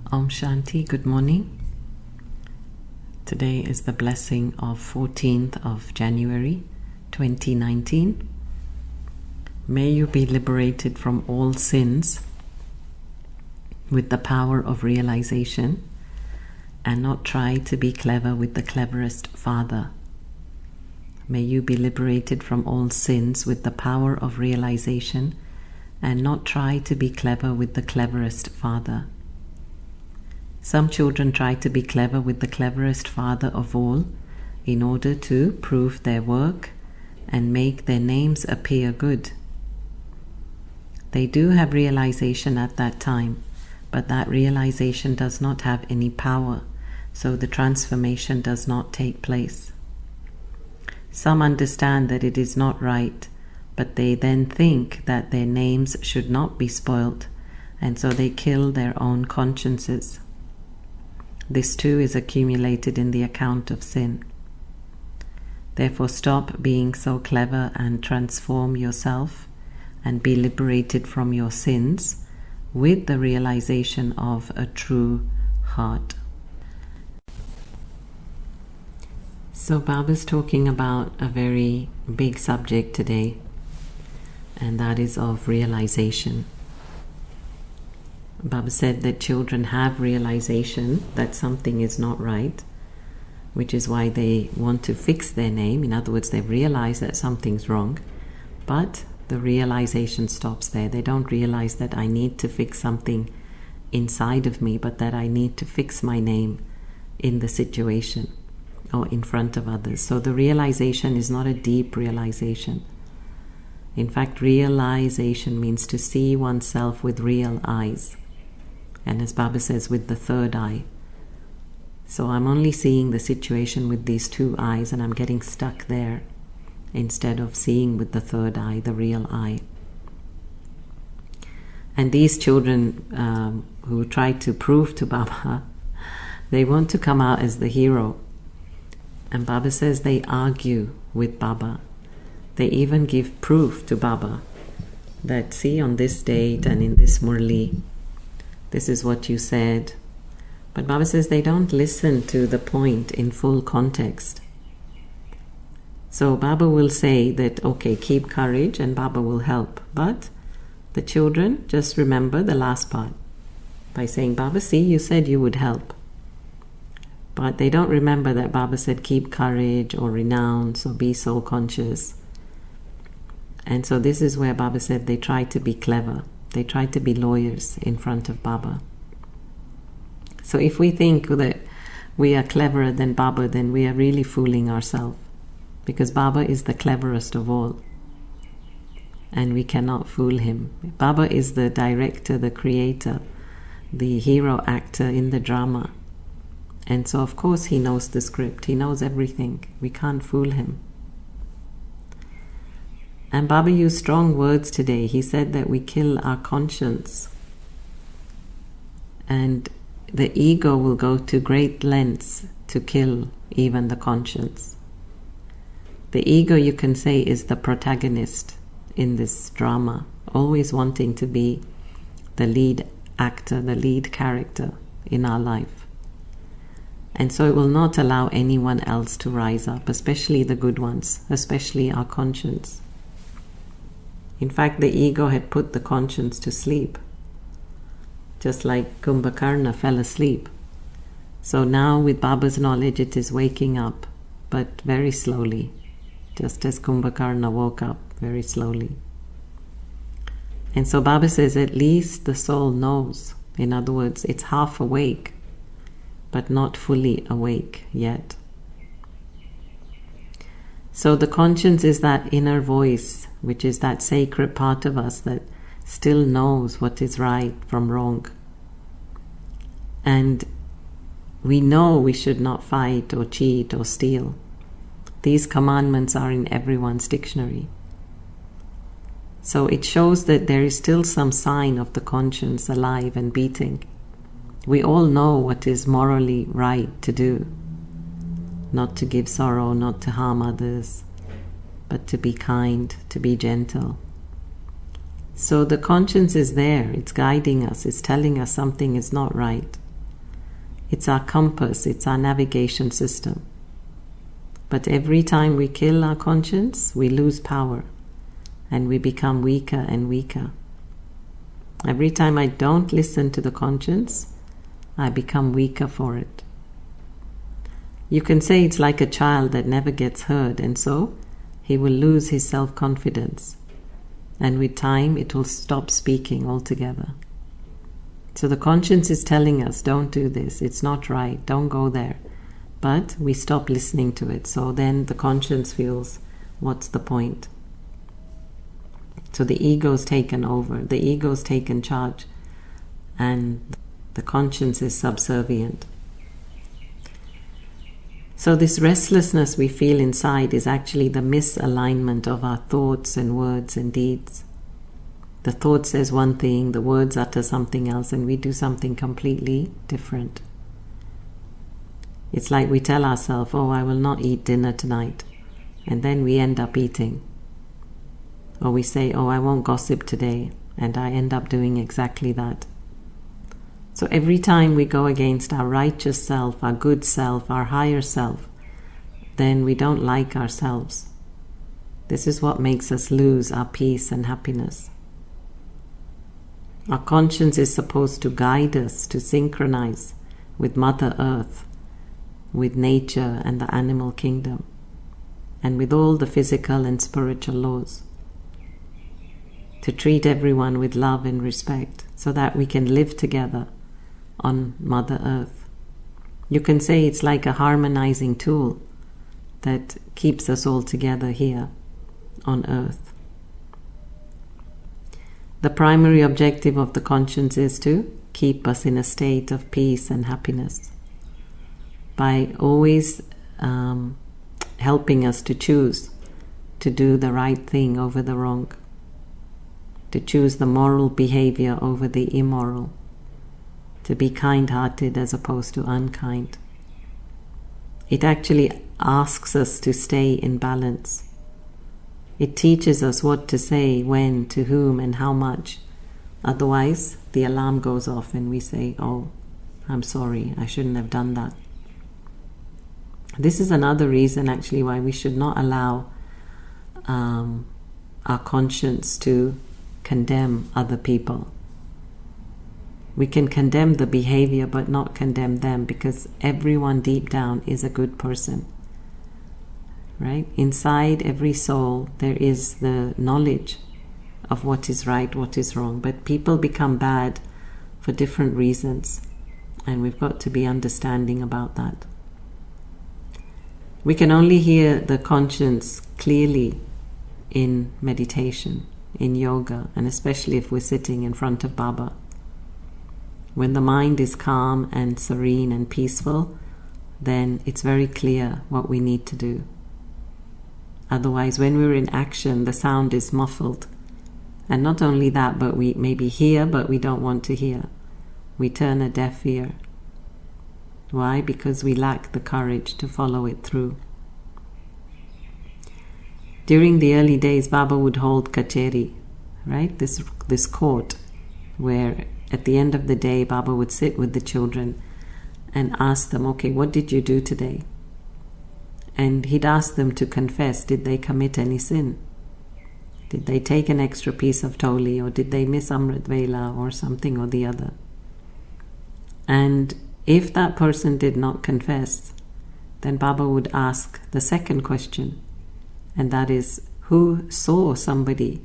Om Shanti, good morning. Today is the blessing of 14th of January 2019. May you be liberated from all sins with the power of realization and not try to be clever with the cleverest father. May you be liberated from all sins with the power of realization and not try to be clever with the cleverest father. Some children try to be clever with the cleverest father of all in order to prove their work and make their names appear good. They do have realization at that time, but that realization does not have any power, so the transformation does not take place. Some understand that it is not right, but they then think that their names should not be spoilt, and so they kill their own consciences. This too is accumulated in the account of sin. Therefore, stop being so clever and transform yourself and be liberated from your sins with the realization of a true heart. So Baba's talking about a very big subject today, and that is of realization. Baba said that children have realization that something is not right, which is why they want to fix their name. In other words, they realize that something's wrong, but the realization stops there. They don't realize that I need to fix something inside of me, but that I need to fix my name in the situation or in front of others. So the realization is not a deep realization. In fact, realization means to see oneself with real eyes. And as Baba says, with the third eye. So I'm only seeing the situation with these two eyes and I'm getting stuck there instead of seeing with the third eye, the real eye. And these children who try to prove to Baba, they want to come out as the hero. And Baba says they argue with Baba. They even give proof to Baba that, see, on this date and in this Murli, this is what you said. But Baba says they don't listen to the point in full context. So Baba will say that, okay, keep courage and Baba will help. But the children just remember the last part by saying, Baba, see, you said you would help. But they don't remember that Baba said keep courage or renounce or be soul conscious. And so this is where Baba said they try to be clever. They try to be lawyers in front of Baba. So if we think that we are cleverer than Baba, then we are really fooling ourselves. Because Baba is the cleverest of all. And we cannot fool him. Baba is the director, the creator, the hero actor in the drama. And so of course he knows the script. He knows everything. We can't fool him. And Baba used strong words today. He said that we kill our conscience. And the ego will go to great lengths to kill even the conscience. The ego, you can say, is the protagonist in this drama, always wanting to be the lead actor, the lead character in our life. And so it will not allow anyone else to rise up, especially the good ones, especially our conscience. In fact, the ego had put the conscience to sleep, just like Kumbhakarna fell asleep. So now with Baba's knowledge it is waking up, but very slowly, just as Kumbhakarna woke up very slowly. And so Baba says at least the soul knows. In other words, it's half awake, but not fully awake yet. So the conscience is that inner voice, which is that sacred part of us that still knows what is right from wrong. And we know we should not fight or cheat or steal. These commandments are in everyone's dictionary. So it shows that there is still some sign of the conscience alive and beating. We all know what is morally right to do. Not to give sorrow, not to harm others, but to be kind, to be gentle. So the conscience is there, it's guiding us, it's telling us something is not right. It's our compass, it's our navigation system. But every time we kill our conscience, we lose power and we become weaker and weaker. Every time I don't listen to the conscience, I become weaker for it. You can say it's like a child that never gets heard, and so he will lose his self-confidence. And with time, it will stop speaking altogether. So the conscience is telling us, don't do this, it's not right, don't go there. But we stop listening to it. So then the conscience feels, what's the point? So the ego's taken over, the ego's taken charge, and the conscience is subservient. So this restlessness we feel inside is actually the misalignment of our thoughts and words and deeds. The thought says one thing, the words utter something else, and we do something completely different. It's like we tell ourselves, oh, I will not eat dinner tonight, and then we end up eating. Or we say, oh, I won't gossip today, and I end up doing exactly that. So every time we go against our righteous self, our good self, our higher self, then we don't like ourselves. This is what makes us lose our peace and happiness. Our conscience is supposed to guide us to synchronize with Mother Earth, with nature and the animal kingdom, and with all the physical and spiritual laws. To treat everyone with love and respect so that we can live together on Mother Earth. You can say it's like a harmonizing tool that keeps us all together here on Earth. The primary objective of the conscience is to keep us in a state of peace and happiness by always helping us to choose to do the right thing over the wrong, to choose the moral behavior over the immoral, to be kind-hearted as opposed to unkind. It actually asks us to stay in balance. It teaches us what to say, when, to whom, and how much. Otherwise, the alarm goes off and we say, oh, I'm sorry, I shouldn't have done that. This is another reason actually why we should not allow our conscience to condemn other people. We can condemn the behavior but not condemn them, because everyone deep down is a good person. Right? Inside every soul there is the knowledge of what is right, what is wrong. But people become bad for different reasons, and we've got to be understanding about that. We can only hear the conscience clearly in meditation, in yoga, and especially if we're sitting in front of Baba. When the mind is calm and serene and peaceful, then it's very clear what we need to do. Otherwise, when we're in action, the sound is muffled. And not only that, but we maybe hear, but we don't want to hear. We turn a deaf ear. Why? Because we lack the courage to follow it through. During the early days, Baba would hold kacheri, right? This court, where at the end of the day, Baba would sit with the children and ask them, okay, what did you do today? And he'd ask them to confess, did they commit any sin? Did they take an extra piece of toli, or did they miss Amrit Vela or something or the other? And if that person did not confess, then Baba would ask the second question, and that is, who saw somebody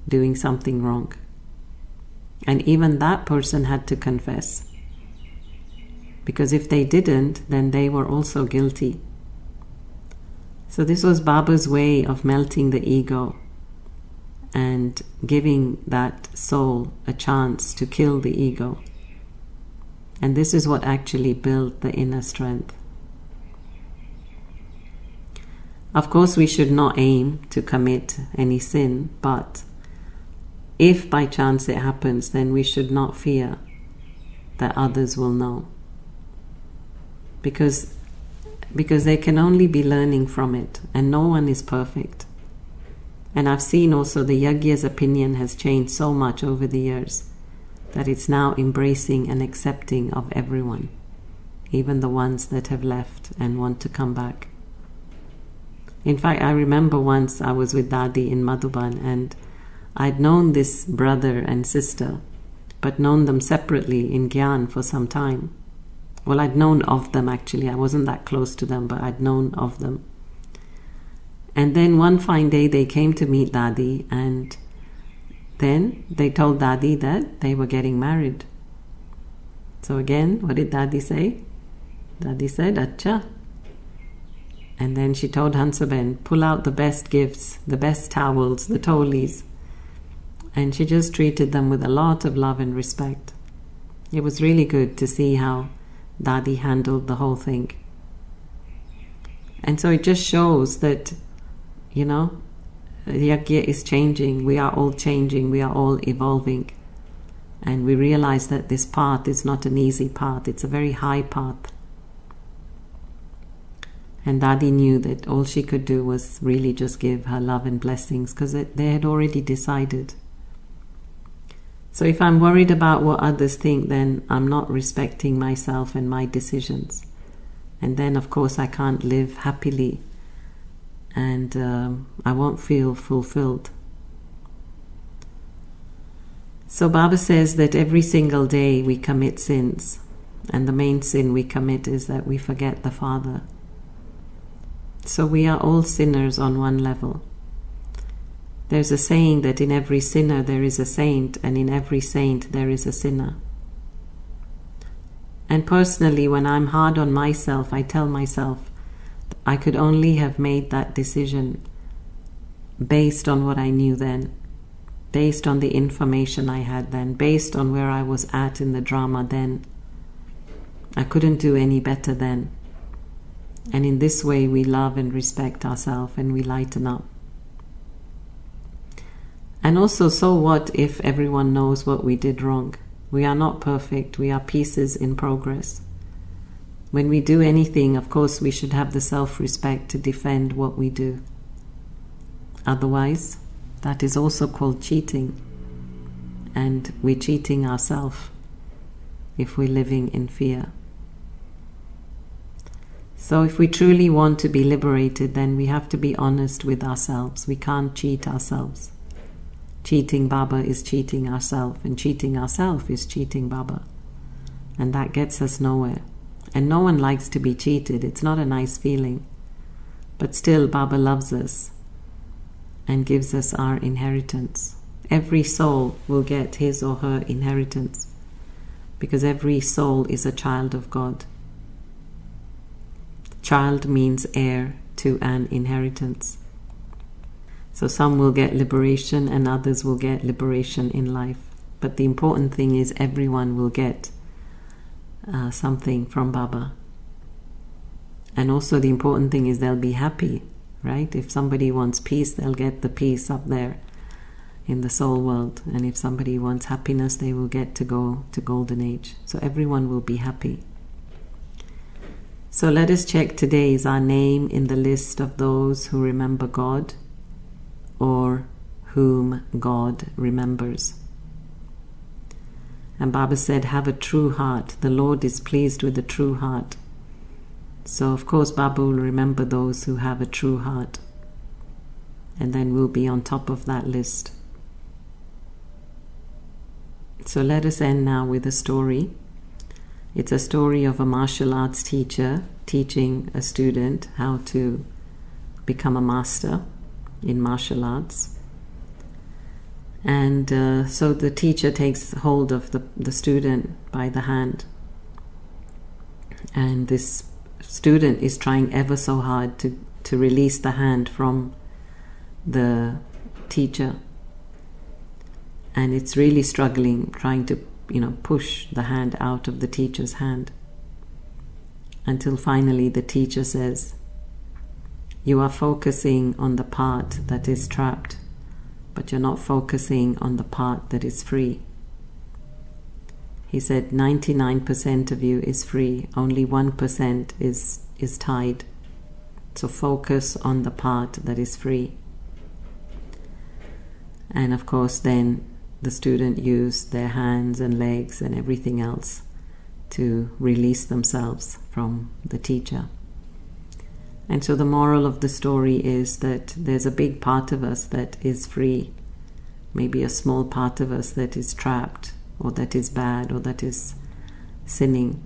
doing something wrong? And even that person had to confess, because if they didn't, then they were also guilty. So this was Baba's way of melting the ego and giving that soul a chance to kill the ego. And this is what actually built the inner strength. Of course, we should not aim to commit any sin, but if by chance it happens, then we should not fear that others will know. Because they can only be learning from it, and no one is perfect. And I've seen also the Yagya's opinion has changed so much over the years that it's now embracing and accepting of everyone. even the ones that have left and want to come back. In fact, I remember once I was with Dadi in Madhuban, and I'd known this brother and sister, but known them separately in Gyan for some time. Well, I'd known of them actually. I wasn't that close to them, but I'd known of them. And then one fine day they came to meet Dadi, and then they told Dadi that they were getting married. So again, what did Dadi say? Dadi said, Acha. And then she told Hansaben, pull out the best gifts, the best towels, the tolis. And she just treated them with a lot of love and respect. It was really good to see how Dadi handled the whole thing. And so it just shows that, the Yajna is changing, we are all changing, we are all evolving. And we realize that this path is not an easy path, it's a very high path. And Dadi knew that all she could do was really just give her love and blessings, because they had already decided. So if I'm worried about what others think, then I'm not respecting myself and my decisions. And then, of course, I can't live happily, and I won't feel fulfilled. So Baba says that every single day we commit sins, and the main sin we commit is that we forget the Father. So we are all sinners on one level. There's a saying that in every sinner there is a saint, and in every saint there is a sinner. And personally, when I'm hard on myself, I tell myself, I could only have made that decision based on what I knew then, based on the information I had then, based on where I was at in the drama then. I couldn't do any better then. And in this way we love and respect ourselves, and we lighten up. And also, so what if everyone knows what we did wrong? We are not perfect, we are pieces in progress. When we do anything, of course, we should have the self-respect to defend what we do. Otherwise, that is also called cheating. And we're cheating ourselves if we're living in fear. So if we truly want to be liberated, then we have to be honest with ourselves. We can't cheat ourselves. Cheating Baba is cheating ourselves, and cheating ourselves is cheating Baba. And that gets us nowhere. And no one likes to be cheated. It's not a nice feeling. But still, Baba loves us and gives us our inheritance. Every soul will get his or her inheritance, because every soul is a child of God. Child means heir to an inheritance. So some will get liberation and others will get liberation in life. But the important thing is everyone will get something from Baba. And also the important thing is they'll be happy, right? If somebody wants peace, they'll get the peace up there in the soul world. And if somebody wants happiness, they will get to go to Golden Age. So everyone will be happy. So let us check today, is our name in the list of those who remember God, or whom God remembers? And Baba said, have a true heart. The Lord is pleased with a true heart. So of course Baba will remember those who have a true heart. And then we'll be on top of that list. So let us end now with a story. It's a story of a martial arts teacher teaching a student how to become a master in martial arts. And so the teacher takes hold of the student by the hand. And this student is trying ever so hard to release the hand from the teacher. And it's really struggling, trying to push the hand out of the teacher's hand, until finally the teacher says, you are focusing on the part that is trapped, but you're not focusing on the part that is free. He said 99% of you is free, only 1% is tied. So focus on the part that is free. And of course then the student used their hands and legs and everything else to release themselves from the teacher. And so the moral of the story is that there's a big part of us that is free, maybe a small part of us that is trapped, or that is bad, or that is sinning.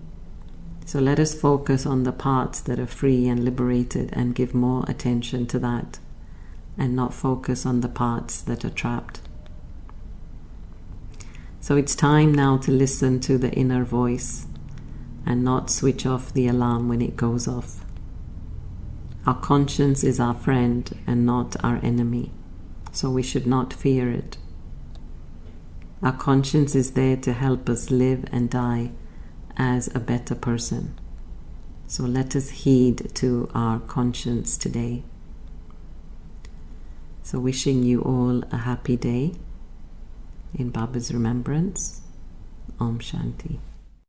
So let us focus on the parts that are free and liberated and give more attention to that, and not focus on the parts that are trapped. So it's time now to listen to the inner voice and not switch off the alarm when it goes off. Our conscience is our friend and not our enemy, so we should not fear it. Our conscience is there to help us live and die as a better person. So let us heed to our conscience today. So wishing you all a happy day in Baba's remembrance. Om Shanti.